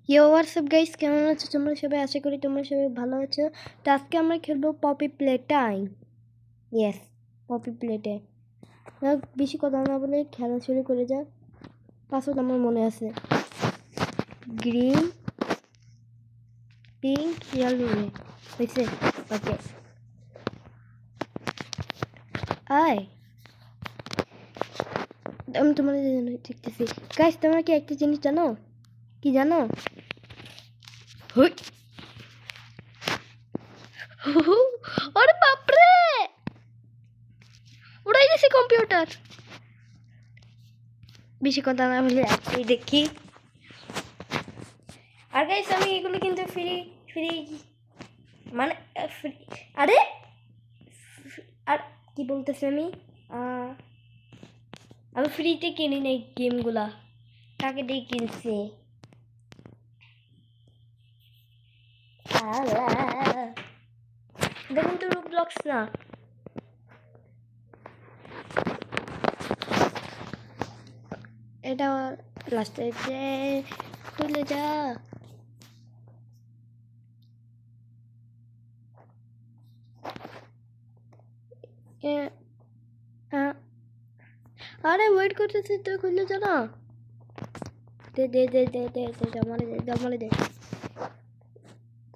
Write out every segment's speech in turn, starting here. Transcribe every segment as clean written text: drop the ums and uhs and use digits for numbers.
ইয়ো WhatsApp guys, কেমন আছো তোমরা সবাই? আশা করি তোমরা সবাই ভালো আছো। তো আজকে আমরা খেলবো Poppy play time. Yes, Poppy প্লেটে। বেশি কথা না বলে খেলা শুরু করে যাক। পাসওয়ার্ড আমার মনে আছে, গ্রিন পিঙ্ক ইয়েলো হয়েছে। ওকে, আয় আমি তোমাদের জন্য দেখতেছি। গাইস, তোমরা কি একটা জিনিস জানো? কি জানো? হুই, আরে বাপরে, উড়াই দিছি কম্পিউটার। বেশি কথা না বলে একটাই দেখি। আর গাইস, আমি এগুলো কিন্তু ফ্রি ফ্রি মানে ফ্রি। আরে আর কি বলতেছি আমি ফ্রিতে কিনি না এই গেমগুলা, টাকা দিয়ে কিনছি। দেখুন তো রুবলক্স না, এটা লাস্টে যে খুলে যা। আরে ওয়েট করতেছি তো, খুলে যা না। দে দে দে দে দে দে জমালে দে, জমালে দে।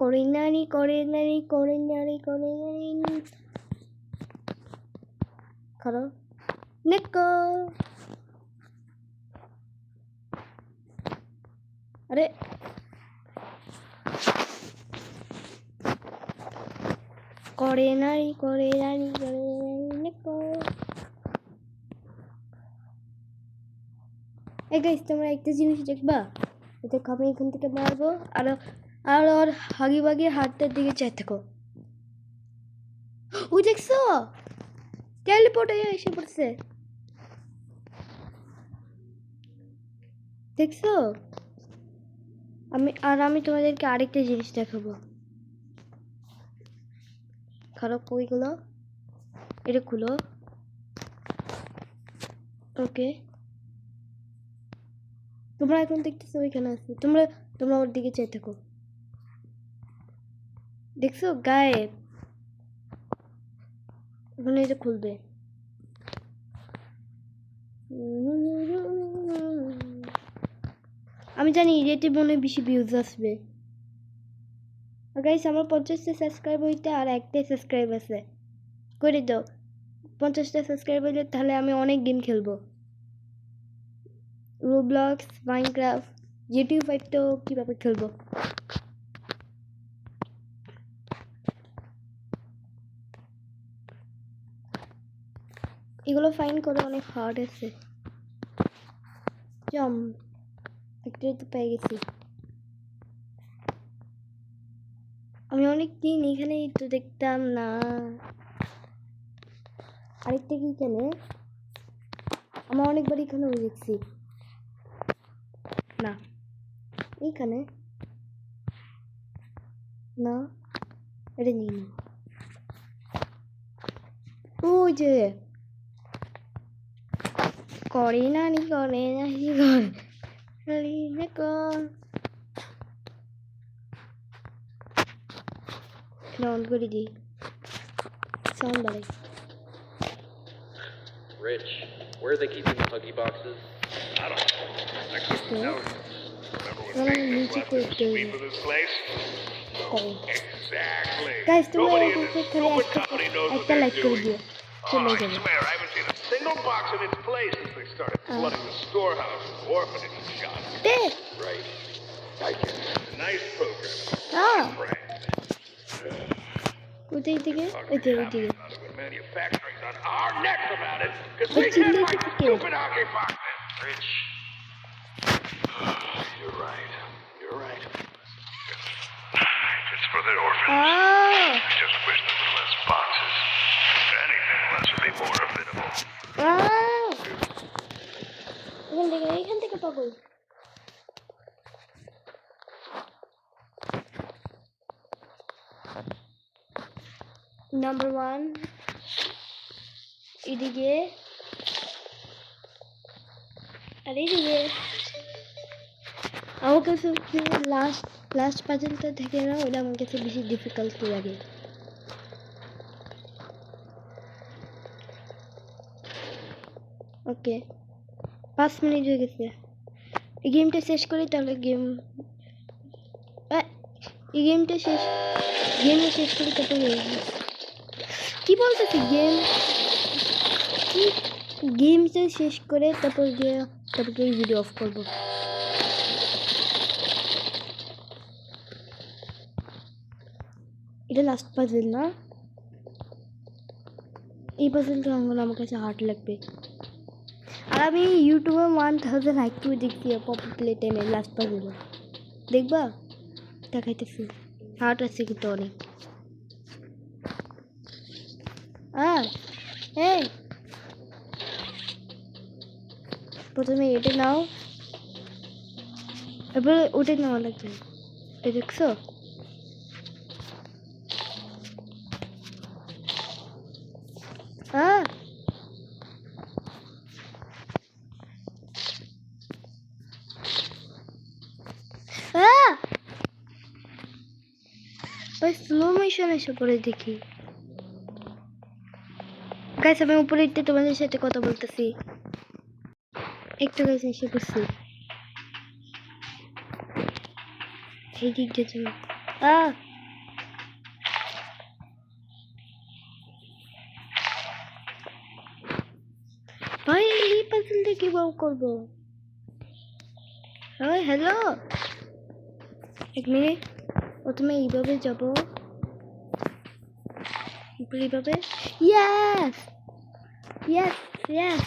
করে নানি করে নানি করে নানি করে নানি করো নেকো। আরে করে নানি করে নানি করে নানি নেকো। এই গাইস, তোমরা একটা জিনিস দেখবা, এটা আমি এখান থেকে মারবো আর আর ওর হাগি বাগি হাতটার দিকে চাই থাকো। ওই দেখছো, টেলিপোর্ট হয়ে এসে পড়ছে, দেখছো? আমি তোমাদেরকে আরেকটা জিনিস দেখাবো। খারাপ কইগুলো, এটা খুলো। ওকে, তোমরা এখন দেখতেছো ওইখানে আছে, তোমরা তোমরা ওর দিকে চাই থাকো। দেখছো গায়েব, এখন এটা খুলবে। আমি জানি এতে মনে বেশি ভিউজ আসবে। গাইস, আমার 50টা সাবস্ক্রাইব হইতে আর একটা সাবস্ক্রাইব আছে, করে দাও। 50টা সাবস্ক্রাইব হইলে তাহলে আমি অনেক গেম খেলবো, রোবলক্স, মাইনক্রাফট, জিটিএ 5 তো কিভাবে খেলবো। এগুলো ফাইন করে অনেক হার্ড আছে। জম একটাই তো পেয়ে গেছি। আমি অনেক দিন এখানে তো দেখতাম না। আরেকটা কি এখানে, আমার অনেকবার এখানেও দেখছি না। এইখানে না, এটা নিই না। ওই যে করে না নি করে না নি করে না কর অন করে দিই, সাউন্ড বাড়াই। Rich, where are they keeping the Huggy boxes? I don't know. I couldn't tell you. Remember when Nathan left the sweep of this place? Exactly. Guys, Nobody in this stupid company knows what they're doing. Oh, I চলে swear, I haven't seen a single box in its place since they started flooding the storehouse and orphanage and shop. যাবে। Right. I get it. Nice program. Brand. কোথায় থেকে? ওই যে ওই দিকে। Manufacturing's on our necks about it because we can't fight stupid hockey boxes. Rich. You're right. You're right. It's for the orphans. I just wish there were less boxes. Anything less would be more available. এখান থেকে পাবো। Number 1 এদিকে আর এদিকে। আমার কাছে last last পাজলটা থেকে না ওটা আমার কাছে বেশি ডিফিকাল্ট লাগে। ওকে 5 মিনিট হয়ে গেছে, এই গেমটা শেষ করি তাহলে এই গেমটা শেষ করি তারপরে কি বলতেছি গেমটা শেষ করে তারপর এই ভিডিও অফ করবো। এটা লাস্ট পাজল না, এই পাজলটা আমার কাছে হার্ড লাগবে। আর আমি ইউটিউবে 1000 IQ দেখছি পপি প্লে টাইমের লাস্ট পাজলে, দেখবা দেখাইতেছি। হার্ড আছে কিন্তু অনেক। এই প্রথমে এটা নাও, এবার ওটা নেওয়া লাগবে। এই দেখছো ভাই স্লো মোশন এসে পড়ে দেখি। গাইস আমি উপরে উঠতে তোমাদের সাথে কথা বলতেছি, একটু গাইস এসে পড়ছি এই দিক দিয়ে চলো। ভাই এই পাজলটা কিভাবে করবো? হ্যালো এক মিনিট, প্রথমে এইভাবে যাব, এইভাবে ইয়েস ইয়েস ইয়েস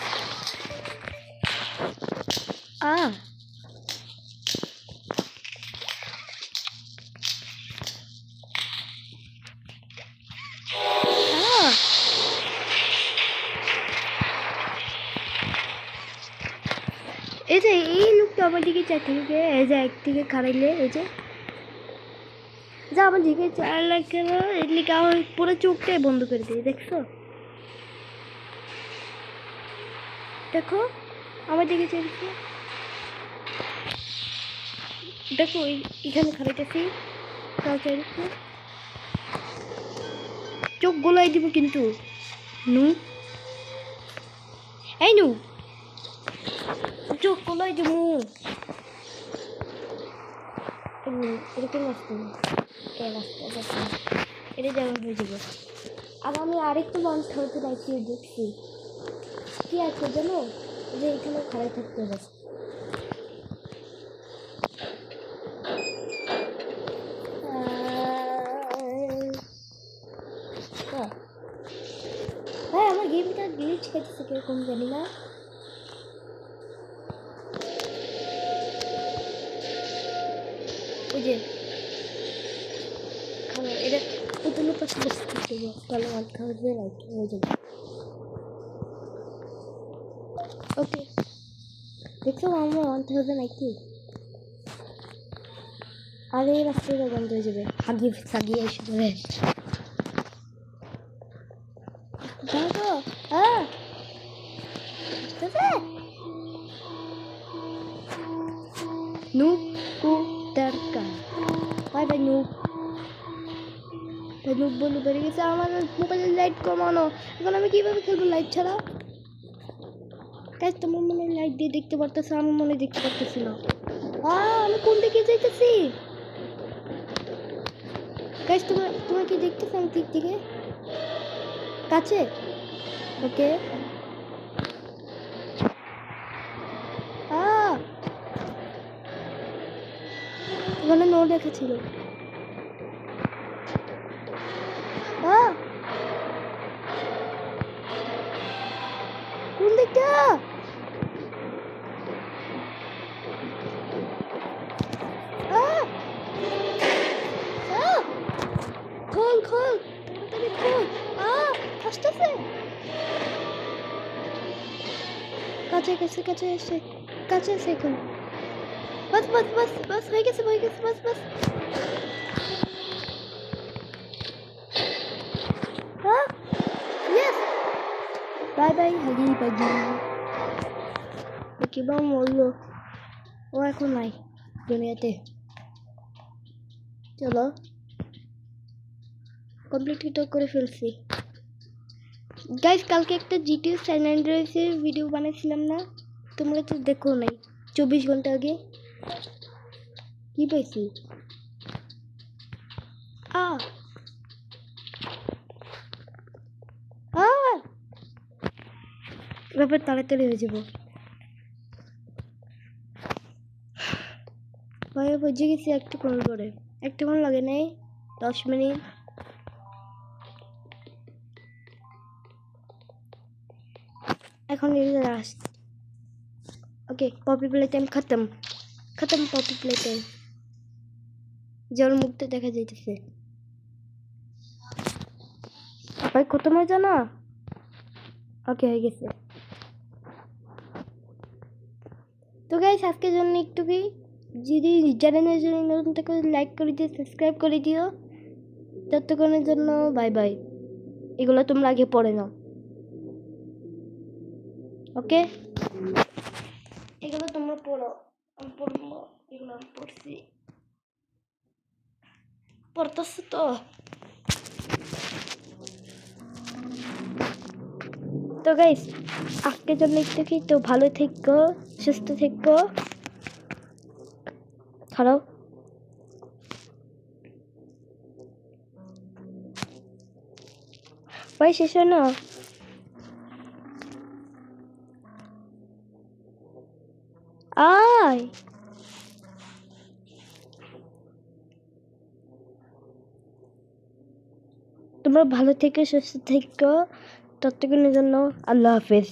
এই যে এই লোকটা আমার দিকে চারদিকে এই যে একদিকে খাড়াইলে এই যে যা আমার দিকে চার লাখ এদিকে আমার পুরো চোখটাই বন্ধ করে দিয়ে দেখছো, দেখো আমার দিকে চাইছে, দেখো এখানে খাড়াইতেছি, চোখ গোলাই দিব কিন্তু নু এই নু চোখ গোলাই দিব। এরকম আসতে এটা যেমন হয়ে যাবে। আর আমি আরেকটু 1000 IQ দেখছি কি আছে জানো, যে এখানে খাড়াই থাকতে হবে। ভাই আমার গেমটা গ্লিচ খেতেছে কিরকম জানি না। ওই যে খাবার এটা পুতুলের পাশে বসে থাকতে হবে, তাহলে 1000 IQ হয়ে যাবে। ওকে দেখছো আমার 1000 IQ, আর এই রাস্তাটা বন্ধ হয়ে যাবে, হাগিয়ে এসে যাবে। দেখো নুব কুতারকা বাই বাই নুব। নুব বলে বেরিয়ে গেছে। আমার মোবাইলের লাইট কমানো, এখন আমি কীভাবে খেলবো লাইট ছাড়া? গাইস তোমার মনে লাইট দিয়ে দেখতে পারতেছে, আমার মনে দেখতে পারতেছি না। আমি কোন দিকে যাইতেছি গাইস? তোমার কি দেখতেছ আমি দিক থেকে কাছে? ওকে ওখানে নো লেখা ছিল। কোন দিকটা? খোল খোল তাড়াতাড়ি খোল। আসতেছে কাছে গেছে, কাছে এসে এখন বাস বাস বাস বাস হয়ে গেছে বাস বাস। ইয়েস বাই বাই হাগি বাগি। ওকে বা মরলো, ও এখন নাই, দুনিয়াতে। চলো কমপ্লিট তো করে ফেলছি গাইস। কালকে একটা জিটিএ সান অ্যান্ড্রিয়াসের ভিডিও বানাইছিলাম না, তোমরা তো দেখো নাই। 24 ঘন্টা আগে কি পাইছি? আ আ এবার তাড়াতাড়ি হয়ে যাব। ভাই বুঝে গেছি একটুক্ষণ করে, একটুক্ষণ লাগে নাই, 10 মিনিট। এখন লাস্ট। ওকে পপি প্লে টাইম খতম, খতম পপি প্লে টাইম। যার মুখটা দেখা যাইতেছে ভাই, কত মজা না। ওকে হয়ে গেছে। তো গাইস আজকের জন্য একটু কি, যদি চ্যানেলের জন্য নতুন থেকে লাইক করে দিও, সাবস্ক্রাইব করে দিও। ততক্ষণের জন্য বাই বাই। এগুলো তোমরা আগে পড়ে নাও, ওকে? এগুলো তোমরা পড়ো, আমি পড়বো। এগুলো আমি পড়ছি, পড়তেছো তো? তো গাইস আজকের জন্য একটু কি, তো ভালো থেকো, সুস্থ থেকো। খারাপ ভাই শেষ হয় না। আয় তোমরা ভালো থেকো, সুস্থ থেকো। ততক্ষণের জন্য আল্লাহ হাফেজ।